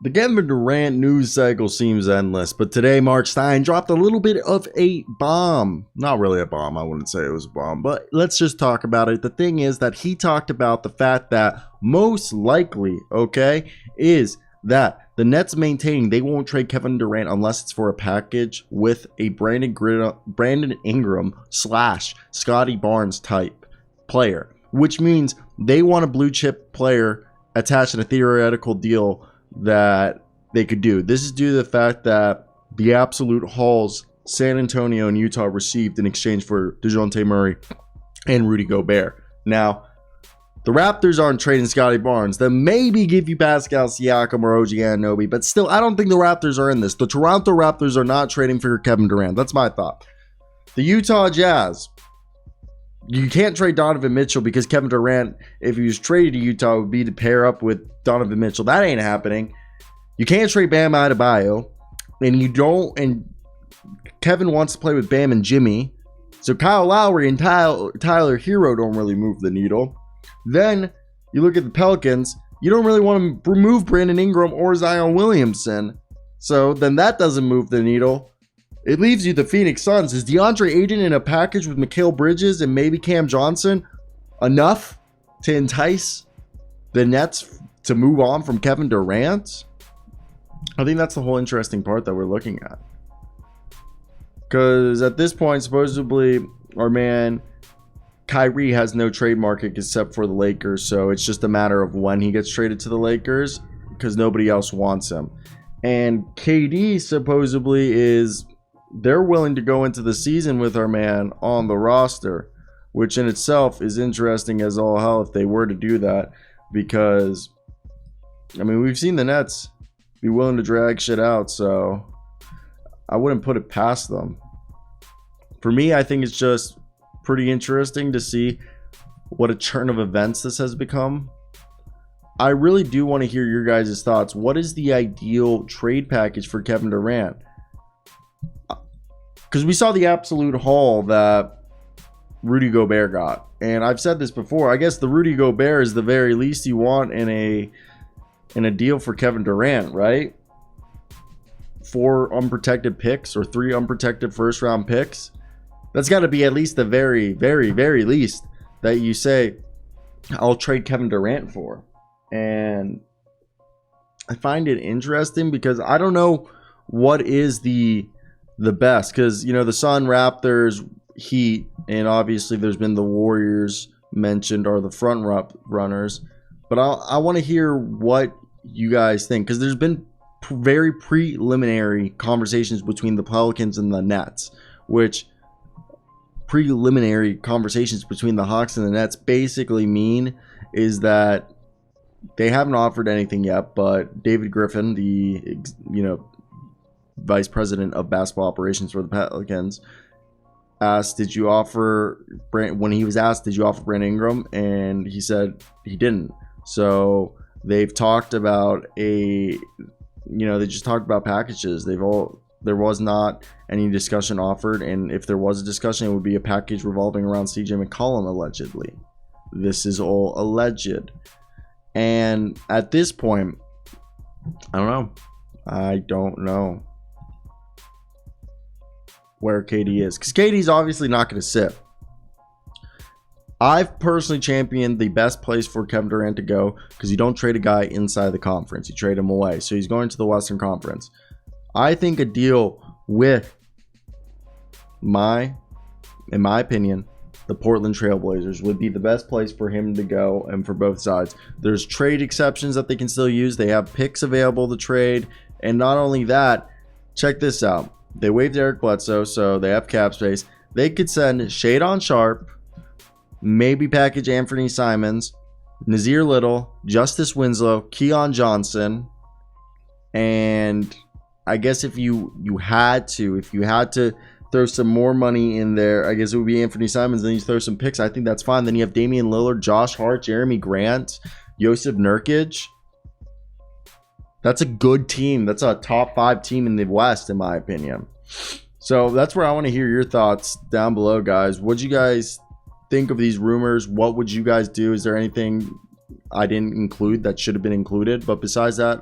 The Kevin Durant news cycle seems endless, but today Marc Stein dropped a little bit of a bomb. Not really a bomb, I wouldn't say it was a bomb, but let's just talk about it. The thing is that he talked about the fact that most likely, is that the Nets maintaining they won't trade Kevin Durant unless it's for a package with a Brandon Ingram / Scottie Barnes type player, which means they want a blue chip player attached in a theoretical deal that they could do. This is due to the fact that the absolute hauls San Antonio and Utah received in exchange for DeJounte Murray and Rudy Gobert. Now, the Raptors aren't trading Scottie Barnes. They'll maybe give you Pascal Siakam or OG Anunoby, but still, I don't think the Raptors are in this. The Toronto Raptors are not trading for Kevin Durant. That's my thought. The Utah Jazz, you can't trade Donovan Mitchell because Kevin Durant, if he was traded to Utah, would be to pair up with Donovan Mitchell. That ain't happening. You can't trade Bam Adebayo, and Kevin wants to play with Bam and Jimmy. So Kyle Lowry and Tyler Hero don't really move the needle. Then you look at the Pelicans. You don't really want to remove Brandon Ingram or Zion Williamson. So then that doesn't move the needle. It leaves you the Phoenix Suns. Is DeAndre Ayton in a package with Mikal Bridges and maybe Cam Johnson enough to entice the Nets to move on from Kevin Durant? I think that's the whole interesting part that we're looking at. Because at this point, supposedly, our man Kyrie has no trade market except for the Lakers. So it's just a matter of when he gets traded to the Lakers because nobody else wants him. And KD supposedly is... they're willing to go into the season with our man on the roster, which in itself is interesting as all hell if they were to do that, because, I mean, we've seen the Nets be willing to drag shit out, so I wouldn't put it past them. For me, I think it's just pretty interesting to see what a churn of events this has become. I really do want to hear your guys' thoughts. What is the ideal trade package for Kevin Durant? Because we saw the absolute haul that Rudy Gobert got. And I've said this before. I guess the Rudy Gobert is the very least you want in a deal for Kevin Durant, right? 4 unprotected picks or 3 unprotected first round picks. That's got to be at least the very, very, very least that you say, I'll trade Kevin Durant for. And I find it interesting because I don't know what is the best, because the Sun, Raptors, Heat, and obviously there's been the Warriors mentioned are the front runners, but I want to hear what you guys think, because there's been very preliminary conversations between the Pelicans and the Nets, which preliminary conversations between the Hawks and the Nets basically mean is that they haven't offered anything yet, but David Griffin, the vice president of basketball operations for the Pelicans, asked, did you offer when he was asked, did you offer Brandon Ingram? And he said he didn't. So they've talked about they just talked about packages. There was not any discussion offered, and if there was a discussion, it would be a package revolving around CJ McCollum, allegedly. This is all alleged. And at this point, I don't know where KD is, because KD's obviously not going to sit. I've personally championed the best place for Kevin Durant to go, because you don't trade a guy inside the conference, you trade him away. So he's going to the Western Conference. I think a deal with in my opinion, the Portland Trailblazers would be the best place for him to go, and for both sides. There's trade exceptions that they can still use. They have picks available to trade, and not only that, check this out. They waived Eric Bledsoe, so they have cap space. They could send Shadon Sharp, maybe package Anthony Simons, Nazir Little, Justice Winslow, Keon Johnson, and I guess if you had to throw some more money in there, I guess it would be Anthony Simons. Then you throw some picks. I think that's fine. Then you have Damian Lillard, Josh Hart, Jeremy Grant, Yusuf Nurkic. That's a good team. That's a top 5 team in the West, in my opinion. So that's where I want to hear your thoughts down below, guys. What do you guys think of these rumors? What would you guys do? Is there anything I didn't include that should have been included? But besides that,